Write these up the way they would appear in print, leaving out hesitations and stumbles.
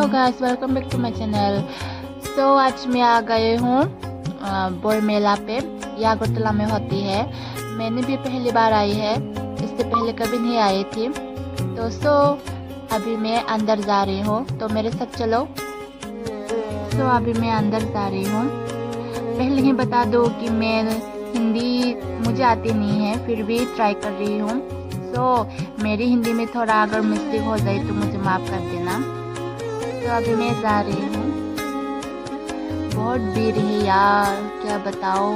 Hello guys, welcome back to my channel. आज मैं आ गए हूँ बोर मेला पे। ये अगरतला में होती है। मैंने भी पहली बार आई है, इससे पहले कभी नहीं आई थी। अभी मैं अंदर जा रही हूँ, तो मेरे साथ चलो। अभी मैं अंदर जा रही हूँ। पहले ही बता दो कि मैं हिंदी मुझे आती नहीं है, फिर भी ट्राई कर रही हूँ। मेरी हिंदी में थोड़ा अगर मिस्टेक हो जाए तो मुझे माफ़ कर देना। अभी मैं जा रही हूँ। बहुत भीड़ है यार, क्या बताओ।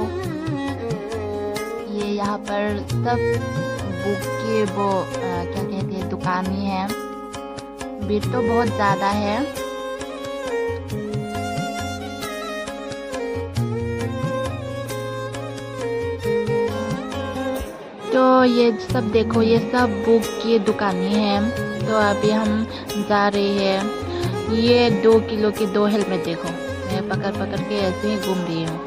ये यहाँ पर सब बुक की वो क्या कहते हैं, दुकान ही है। भीड़ तो बहुत ज़्यादा है। ये सब देखो, ये सब बुक की दुकानें हैं। अभी हम जा रहे हैं। ये 2 किलो की 2 हेलमेट देखो, मैं पकड़ पकड़ के ऐसे ही घूम रही हूँ।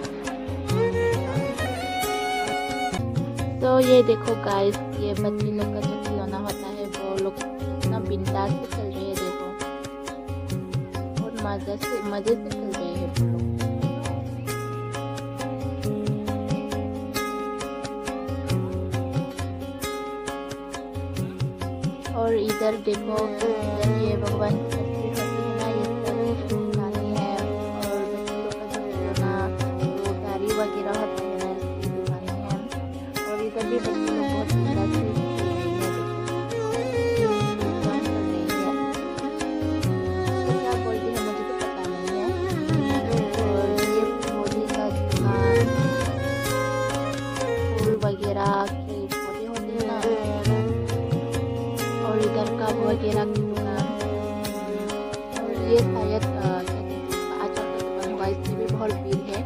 ये देखो गाइस, ये बच्चे लोग का जो खिलौना होता है, वो लोग इतना बिंदास से खेल रहे हैं। देखो, बहुत मजे से खेल रहे हैं वो लोग। और इधर देखो, ये भगवान की तस्वीर होती है ना, ये सब दुकानें हैं। और बच्चों का जो खिलौना, वो गाड़ी वगैरह होता है ना, इसकी दुकानें हैं। और इधर भी बच्चे लोग बहुत सुंदर से खेल रहे हैं। देखो, कर रही है, तो क्या बोलती है मुझे तो पता नहीं है। और ये होली का दुकान, फूल वगैरह के पौधे होते हैं ना, और इधर का वगैरह की दुकान। और ये शायद आचार का दुकान होगा, इसमें भी बहुत भीड़ है।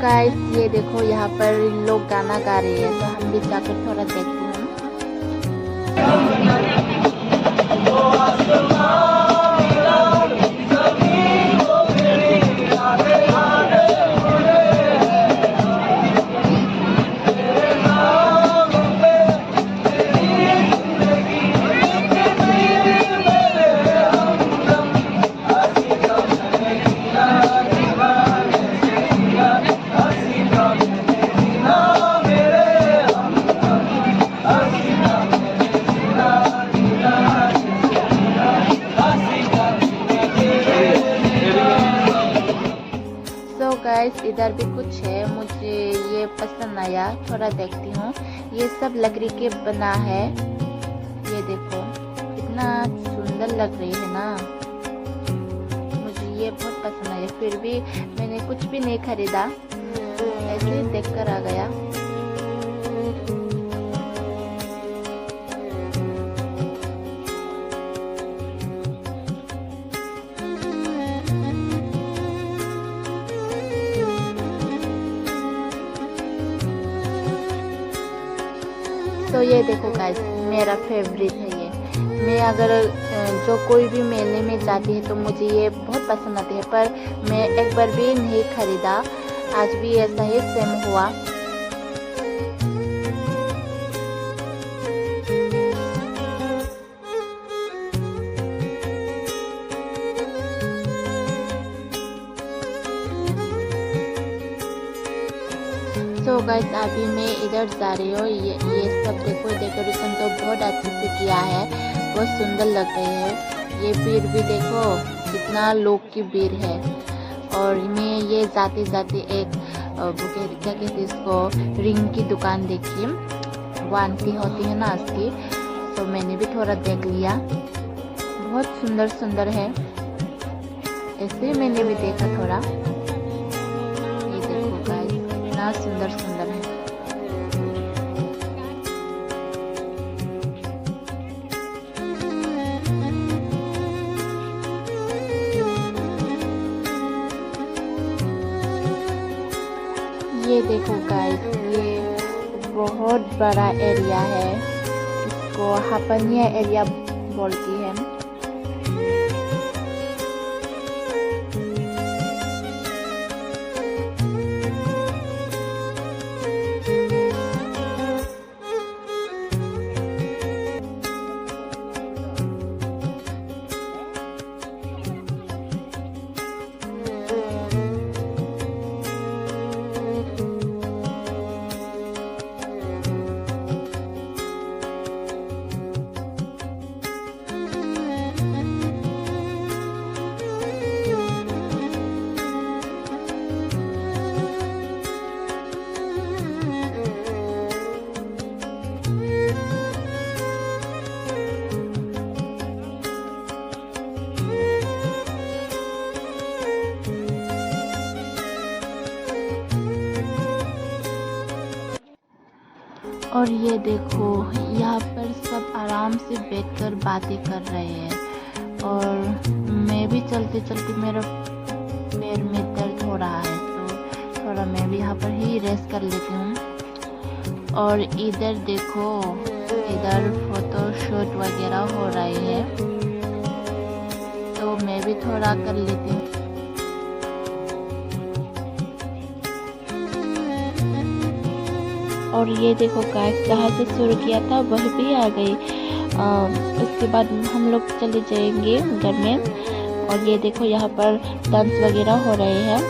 गाइस, ये देखो, यहाँ पर लोग गाना गा रहे हैं, तो हम भी जाकर थोड़ा देखते हैं। गाइस, इधर भी कुछ है, मुझे ये पसंद आया, थोड़ा देखती हूँ। ये सब लकड़ी के बना है। ये देखो, कितना सुंदर लग रही है ना। मुझे ये बहुत पसंद आया, फिर भी मैंने कुछ भी नहीं खरीदा, ऐसे ही देखकर आ गया। ये देखो गाइस, मेरा फेवरेट है ये। मैं अगर जो कोई भी मेले में जाती है तो मुझे ये बहुत पसंद आती है, पर मैं एक बार भी नहीं खरीदा। आज भी ऐसा ही सेम हुआ। गाइस, अभी मैं इधर जा रही हूँ। ये सब देखो, डेकोरेशन तो बहुत अच्छे से किया है, बहुत सुंदर लग रही है। ये भीड़ भी देखो, कितना लोग की भीड़ है। और मैं ये जाते जाते एक क्या कहते हैं इसको, रिंग की दुकान देखी। वो आंटी होती है ना उसकी, तो मैंने भी थोड़ा देख लिया। बहुत सुंदर सुंदर है, ऐसे मैंने भी देखा थोड़ा। ये देखो गाइस, कितना सुंदर सुंदर है। ये देखो गाइस, ये बहुत बड़ा एरिया है, इसको हापनिया एरिया बोलती है। और ये देखो यहाँ पर सब आराम से बैठकर बातें कर रहे हैं और मैं भी चलते चलते मेरा पैर में दर्द हो रहा है, तो थोड़ा मैं भी यहाँ पर ही रेस्ट कर लेती हूँ। और इधर देखो, इधर फोटो शूट वगैरह हो रही है, तो मैं भी थोड़ा कर लेती हूँ। और ये देखो गाइस, जहाँ से शुरू किया था वह भी आ गई। उसके बाद हम लोग चले जाएंगे घर में। और ये देखो यहाँ पर डांस वगैरह हो रहे हैं।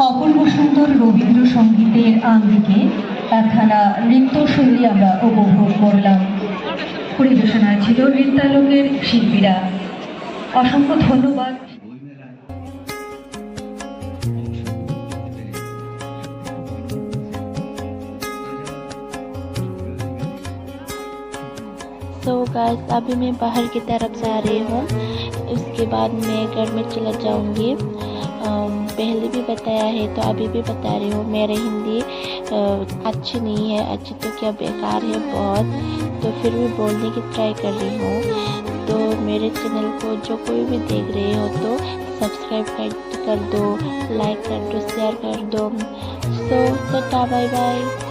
অপূর্ব সুন্দর রবীন্দ্রসঙ্গীতের আঙ্গিকে একখানা নৃত্যশৈলী আমরা উপভোগ করলাম। পরিবেশনায় ছিল নৃত্যালোকের শিল্পীরা। অসংখ্য ধন্যবাদ। तो गाइस, अभी मैं बाहर की तरफ जा रही हूँ, उसके बाद मैं घर में चला जाऊँगी। पहले भी बताया है तो अभी भी बता रही हूँ, मेरी हिंदी अच्छी नहीं है, अच्छी तो क्या बेकार है बहुत, तो फिर भी बोलने की ट्राई कर रही हूँ। तो मेरे चैनल को जो कोई भी देख रहे हो तो सब्सक्राइब कर दो, लाइक कर दो, शेयर कर दो। सो टाटा, बाय बाय।